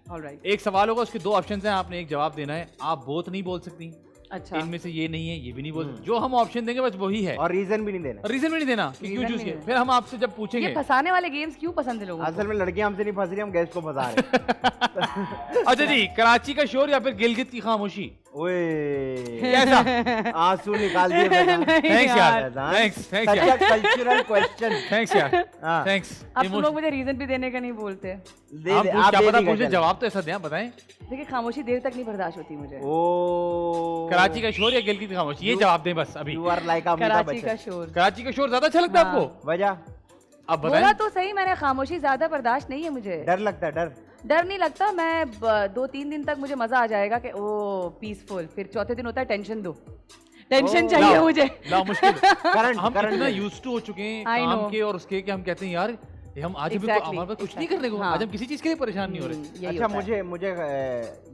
Alright. एक सवाल होगा, उसके 2 ऑप्शन हैं, आपने एक जवाब देना है। आप बोथ नहीं बोल सकती, अच्छा, इनमें से ये नहीं है, ये भी नहीं बोल सकती। जो हम ऑप्शन देंगे बस वही है, और रीजन भी नहीं देना। रीजन भी नहीं देना कि क्यों Reason चूज भी किया। नहीं फिर हम आपसे जब ये पूछेंगे फंसाने वाले गेम्स क्यों पसंद है लोगों को? असल में लड़कियां हमसे नहीं फंस रही, हम गेस्ट को फंसा रहे अच्छा जी, कराची का शोर या फिर गिलगित की खामोशी? ओए कैसा? आंसू निकाल दिए थैंक्स यार, थैंक्स यार, कल्चरल क्वेश्चन। थैंक्स यार, हाँ। थैंक्स। अब तुम लोग मुझे रीजन भी देने का नहीं बोलते। आप क्या पता पूछे, जवाब तो ऐसा दें, आप बताएं। देखिए खामोशी देर तक नहीं बर्दाश्त होती मुझे। ओ कराची का शोर या गिलगित की खामोशी, ये जवाब दें बस अभी। You are like Amitabh Karachi का बच्चन। शोर। कराची का शोर ज्यादा अच्छा लगता है हाँ। आपको? वजह अब बोला बताएं। तो सही मैंने, खामोशी ज्यादा बर्दाश्त नहीं है मुझे। डर लगता है, डर। डर नहीं लगता, मैं 2-3 दिन तक मुझे मजा आ जाएगा कि ओ पीसफुल, फिर चौथे दिन होता है टेंशन दो, टेंशन चाहिए लाओ, मुझे। लाओ मुश्किल। करंट हम करंट इतना यूज्ड टू हो चुके हैं I काम know। के और उसके कि हम कहते हैं यार ये हम आज भी Exactly, हमारे पास कुछ नहीं exactly, करने को, हाँ। आज हम किसी चीज के लिए परेशान नहीं हो रहे। यही अच्छा, होता है। मुझे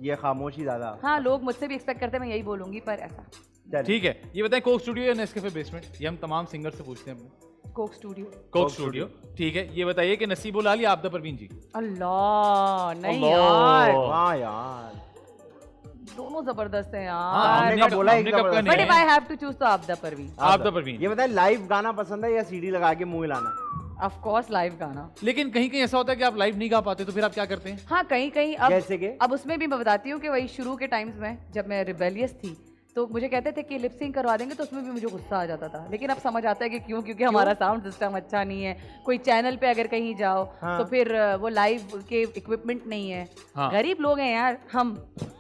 ये खामोशी ज्यादा। हाँ, लोग मुझसे भी एक्सपेक्ट करते हैं मैं यही बोलूंगी, पर ऐसा। चल। ठीक है, ये बताएं कोक स्टूडियो या नेस्कैफे बेसमेंट? ये हम तमाम सिंगर से पूछते हैं अपने। Coke studio. कोक स्टूडियो, ठीक है। ये बताइए कि नसीब उल आल या आपदा परवीन जी? अल्लाह नहीं अल्लाह। यार, वाह यार, दोनों जबरदस्त हैं हाँ, यार। हमने कब बोला हमने एक कब जबरदस्त। बट नहीं if I have to choose तो आपदा परवीन। आपदा परवीन। ये बताए लाइव गाना पसंद है या सीडी लगा के मुंह हिलाना? ऑफ कोर्स लाइव गाना। लेकिन कहीं कहीं ऐसा होता है कि आप लाइव नहीं गा पाते, तो फिर आप क्या करते हैं? हाँ, कहीं कहीं अब जैसे कि? अब उसमें भी मैं बताती हूँ कि वही शुरू के टाइम्स में जब मैं रिबेलियस थी तो मुझे कहते थे कि लिपसिंग करवा देंगे, तो उसमें भी मुझे गुस्सा आ जाता था। लेकिन अब समझ आता है कि क्यों, क्योंकि हमारा साउंड सिस्टम अच्छा नहीं है। कोई चैनल पे अगर कहीं जाओ हाँ। तो फिर वो लाइव के इक्विपमेंट नहीं है। हाँ। गरीब लोग हैं यार हम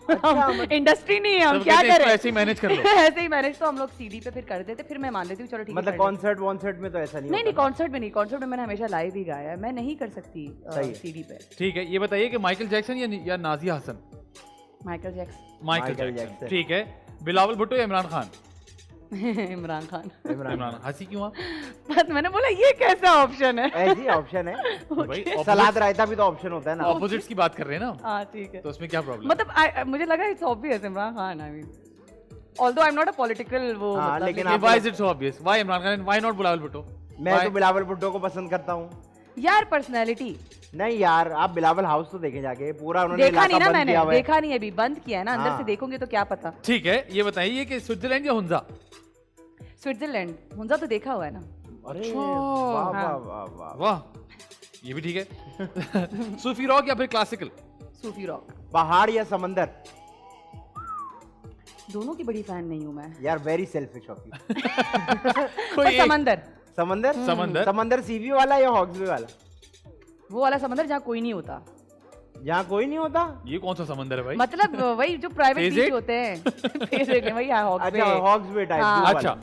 इंडस्ट्री नहीं है, हम सब क्या कहते हैं, करें? इसको ऐसे ही मैनेज कर लो। ऐसे ही मैनेज तो हम लोग सीडी पे फिर कर देते, फिर मैं मान लेती हूँ चलो ठीक है मतलब कर लेते। कॉन्सर्ट वॉन्सर्ट में तो ऐसा नहीं नहीं होता नहीं, कॉन्सर्ट में नहीं, कॉन्सर्ट में मैंने हमेशा लाइव ही गाया है, मैं नहीं कर सकती सही है। सीडी पे। ठीक है, ये बताइए कि माइकल जैक्सन या Nazia Hassan? Michael Jackson. Michael Jackson, ठीक है। बिलावल भुट्टो या इमरान खान? इमरान खान। इमरान। हंसी क्यों आप? बस मैंने बोला ये कैसा ऑप्शन है? ऐसी ऑप्शन है। भाई सलाद रायता भी तो ऑप्शन होता है ना। ऑपोजिट्स की बात कर रहे हैं ना, हाँ ठीक है। तो उसमें क्या प्रॉब्लम? मतलब मुझे लगा it's obvious Imran Khan. I mean although I am not a political वो हाँ, मतलब, लेकिन why is it so obvious? Why Imran Khan, why not Bilawal Bhutto? मैं तो बिलावल भुट्टो को पसंद करता हूँ। यार पर्सनैलिटी नहीं यार, आप बिलावल हाउस तो देखे जाके, पूरा उन्होंने देखा इलाका नहीं ना बंद मैंने, किया हुआ है। देखा नहीं, अभी बंद किया है ना, अंदर हाँ। से देखोगे तो क्या पता। ठीक है, ये बताइए कि स्विट्जरलैंड या हुंजा? स्विट्जरलैंड। हुंजा तो देखा हुआ है ना। अरे अच्छा। वाह वाह हाँ। वाह वाह। वाह, ये भी ठीक है। सूफी रॉक या फिर क्लासिकल? सूफी रॉक। पहाड़ या समंदर? दोनों की बड़ी फैन नहीं हूँ मैं। यार वेरी सेल्फिश ऑफ यू। कोई पर एक- समंदर, समंदर? समंदर। समंदर सीवी वाला या हॉक्सबे वाला? वो वाला समंदर जहाँ कोई नहीं होता। जहाँ कोई नहीं होता? ये कौन सा समंदर है भाई? मतलब वही जो प्राइवेट Phase बीच it? होते हैं। फेज इट नहीं, वही हॉक्स अच्छा, हॉक्सबे टाइप। हाँ। अच्छा,